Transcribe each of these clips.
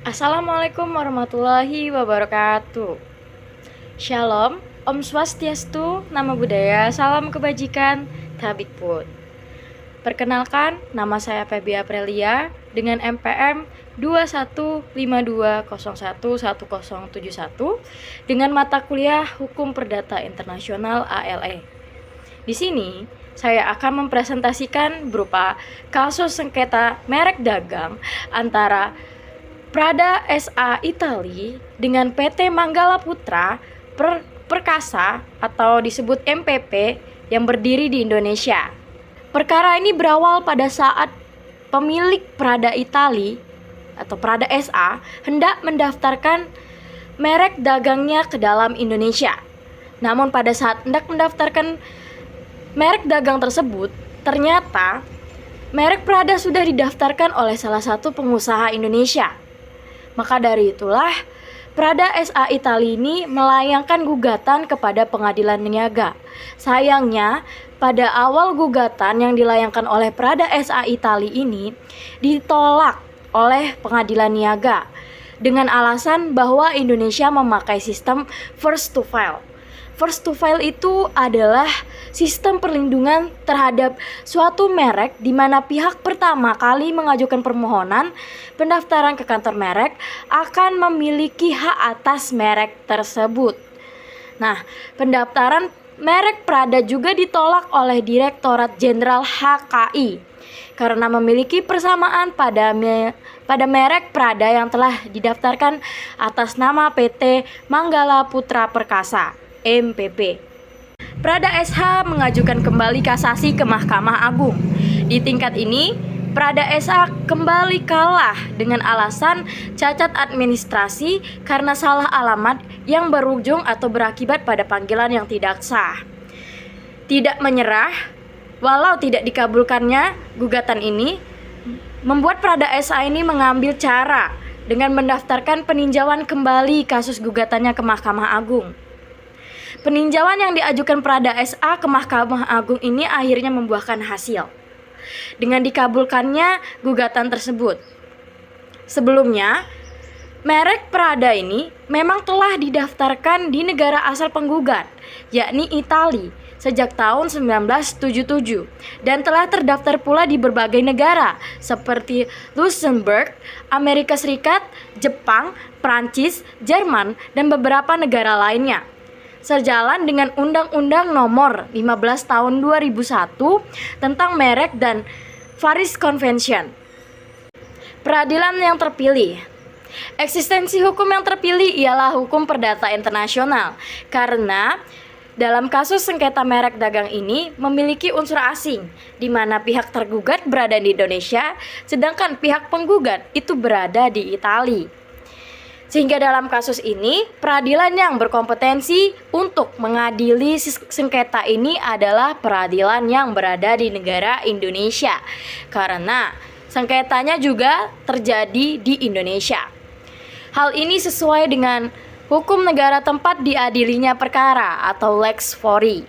Assalamualaikum warahmatullahi wabarakatuh. Shalom, Om Swastiastu, Namo Buddhaya, Salam Kebajikan, Tabikpun. Perkenalkan, nama saya Febi Aprilia dengan MPM 2152011071 dengan mata kuliah Hukum Perdata Internasional ALE. Di sini, saya akan mempresentasikan berupa kasus sengketa merek dagang antara Prada SA Italia dengan PT Manggala Putra Perkasa atau disebut MPP yang berdiri di Indonesia. Perkara ini berawal pada saat pemilik Prada Italia atau Prada SA hendak mendaftarkan merek dagangnya ke dalam Indonesia. Namun pada saat hendak mendaftarkan merek dagang tersebut, ternyata merek Prada sudah didaftarkan oleh salah satu pengusaha Indonesia. Maka dari itulah, Prada SA Italia ini melayangkan gugatan kepada pengadilan niaga. Sayangnya, pada awal gugatan yang dilayangkan oleh Prada SA Italia ini ditolak oleh pengadilan niaga dengan alasan bahwa Indonesia memakai sistem first to file. First to file itu adalah sistem perlindungan terhadap suatu merek di mana pihak pertama kali mengajukan permohonan pendaftaran ke kantor merek akan memiliki hak atas merek tersebut. Nah, pendaftaran merek Prada juga ditolak oleh Direktorat Jenderal HKI karena memiliki persamaan pada merek Prada yang telah didaftarkan atas nama PT Manggala Putra Perkasa MPP. Prada SH mengajukan kembali kasasi ke Mahkamah Agung. Di tingkat ini, Prada SH kembali kalah dengan alasan cacat administrasi karena salah alamat yang berujung atau berakibat pada panggilan yang tidak sah. Tidak menyerah, walau tidak dikabulkannya gugatan ini, membuat Prada SH ini mengambil cara dengan mendaftarkan peninjauan kembali kasus gugatannya ke Mahkamah Agung. Peninjauan yang diajukan Prada SA ke Mahkamah Agung ini akhirnya membuahkan hasil dengan dikabulkannya gugatan tersebut. Sebelumnya, merek Prada ini memang telah didaftarkan di negara asal penggugat, yakni Italia, sejak tahun 1977 dan telah terdaftar pula di berbagai negara seperti Luxembourg, Amerika Serikat, Jepang, Prancis, Jerman, dan beberapa negara lainnya. Sejalan dengan Undang-Undang Nomor 15 Tahun 2001 tentang merek dan Paris Convention. Peradilan yang terpilih. Eksistensi hukum yang terpilih ialah hukum perdata internasional karena dalam kasus sengketa merek dagang ini memiliki unsur asing di mana pihak tergugat berada di Indonesia sedangkan pihak penggugat itu berada di Italia. Sehingga dalam kasus ini, peradilan yang berkompetensi untuk mengadili sengketa ini adalah peradilan yang berada di negara Indonesia. Karena sengketanya juga terjadi di Indonesia. Hal ini sesuai dengan hukum negara tempat diadilinya perkara atau lex fori.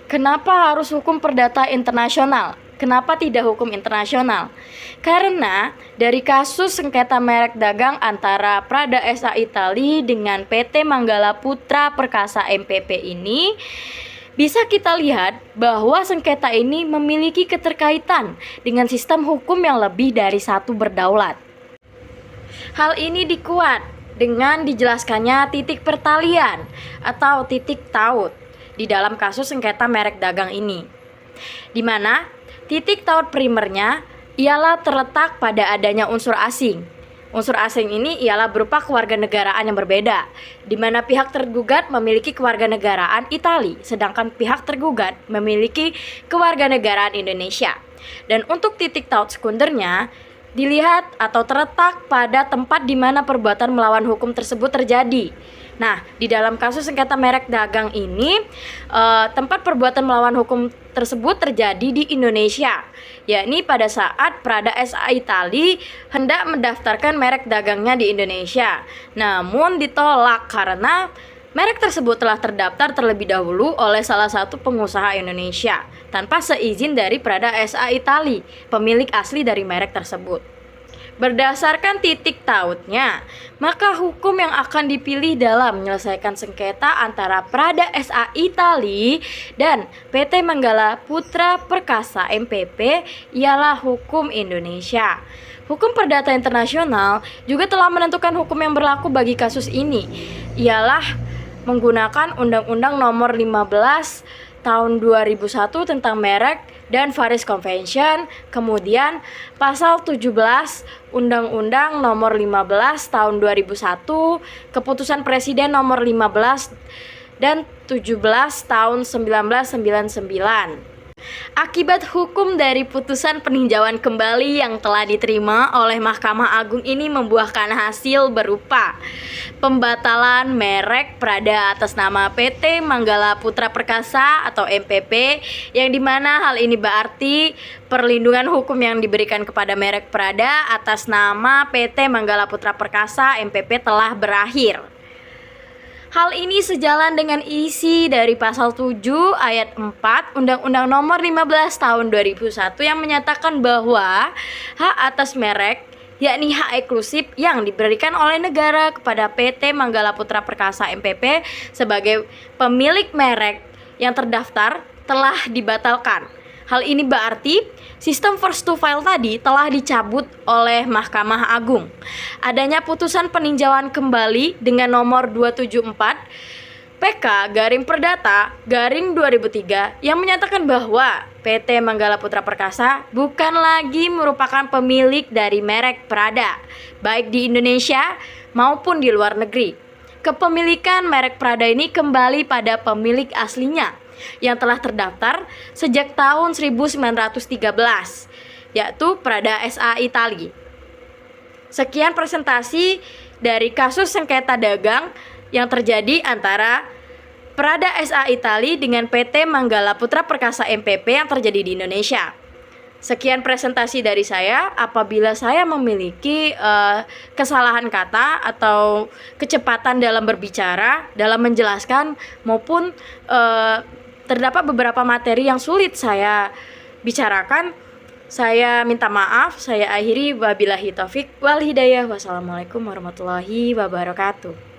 Kenapa harus hukum perdata internasional? Kenapa tidak hukum internasional? Karena dari kasus sengketa merek dagang antara Prada SA Italia dengan PT Manggala Putra Perkasa MPP ini bisa kita lihat bahwa sengketa ini memiliki keterkaitan dengan sistem hukum yang lebih dari satu berdaulat. Hal ini dikuat dengan dijelaskannya titik pertalian atau titik taut di dalam kasus sengketa merek dagang ini, di mana titik taut primernya ialah terletak pada adanya unsur asing. Unsur asing ini ialah berupa kewarganegaraan yang berbeda, di mana pihak tergugat memiliki kewarganegaraan Italia, sedangkan pihak tergugat memiliki kewarganegaraan Indonesia. Dan untuk titik taut sekundernya dilihat atau terletak pada tempat di mana perbuatan melawan hukum tersebut terjadi. Nah, di dalam kasus sengketa merek dagang ini, tempat perbuatan melawan hukum tersebut terjadi di Indonesia, yakni pada saat Prada SA Italia hendak mendaftarkan merek dagangnya di Indonesia. Namun ditolak karena merek tersebut telah terdaftar terlebih dahulu oleh salah satu pengusaha Indonesia tanpa seizin dari Prada SA Italia, pemilik asli dari merek tersebut. Berdasarkan titik tautnya, maka hukum yang akan dipilih dalam menyelesaikan sengketa antara Prada SA Itali dan PT Manggala Putra Perkasa MPP ialah hukum Indonesia. Hukum perdata internasional juga telah menentukan hukum yang berlaku bagi kasus ini, ialah menggunakan Undang-Undang Nomor 15 Tahun 2001 tentang merek dan Paris Convention, kemudian pasal 17 Undang-Undang Nomor 15 Tahun 2001, Keputusan Presiden Nomor 15 dan 17 Tahun 1999. Akibat hukum dari putusan peninjauan kembali yang telah diterima oleh Mahkamah Agung ini membuahkan hasil berupa pembatalan merek Prada atas nama PT Manggala Putra Perkasa atau MPP, yang dimana hal ini berarti perlindungan hukum yang diberikan kepada merek Prada atas nama PT Manggala Putra Perkasa MPP telah berakhir. Hal ini sejalan dengan isi dari pasal 7 ayat 4 Undang-Undang Nomor 15 Tahun 2001 yang menyatakan bahwa hak atas merek, yakni hak eksklusif yang diberikan oleh negara kepada PT Manggala Putra Perkasa MPP sebagai pemilik merek yang terdaftar telah dibatalkan. Hal ini berarti sistem first to file tadi telah dicabut oleh Mahkamah Agung. Adanya putusan peninjauan kembali dengan nomor 274 PK garing Perdata garing 2003 yang menyatakan bahwa PT Manggala Putra Perkasa bukan lagi merupakan pemilik dari merek Prada, baik di Indonesia maupun di luar negeri. Kepemilikan merek Prada ini kembali pada pemilik aslinya yang telah terdaftar sejak tahun 1913, yaitu Prada SA Itali. Sekian presentasi dari kasus sengketa dagang yang terjadi antara Prada SA Itali dengan PT Manggala Putra Perkasa MPP yang terjadi di Indonesia. Sekian presentasi dari saya. Apabila saya memiliki kesalahan kata atau kecepatan dalam berbicara, dalam menjelaskan maupun terdapat beberapa materi yang sulit saya bicarakan, saya minta maaf. Saya akhiri, wabillahi taufik wal hidayah. Wassalamualaikum warahmatullahi wabarakatuh.